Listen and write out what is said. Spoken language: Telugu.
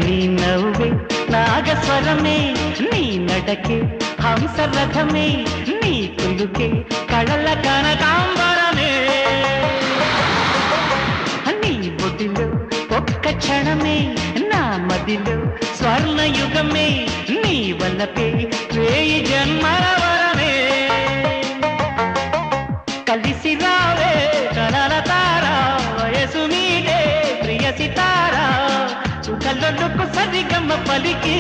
నీ నవ్వే నాగస్వరమే నీ నడకే హంసరథమే నీ కులుకే కళల కనకాంబరమే నీ బొటిలో ఒక్క క్షణమే నా మదిలో స్వర్ణయుగమే నీ వల్లపే వేయి జన్మల వరమే కలిసి రావే కలల తారా వయసు మీదే ప్రియ సితారా సుఖలొల్లుకు సరిగమ్మ పలికి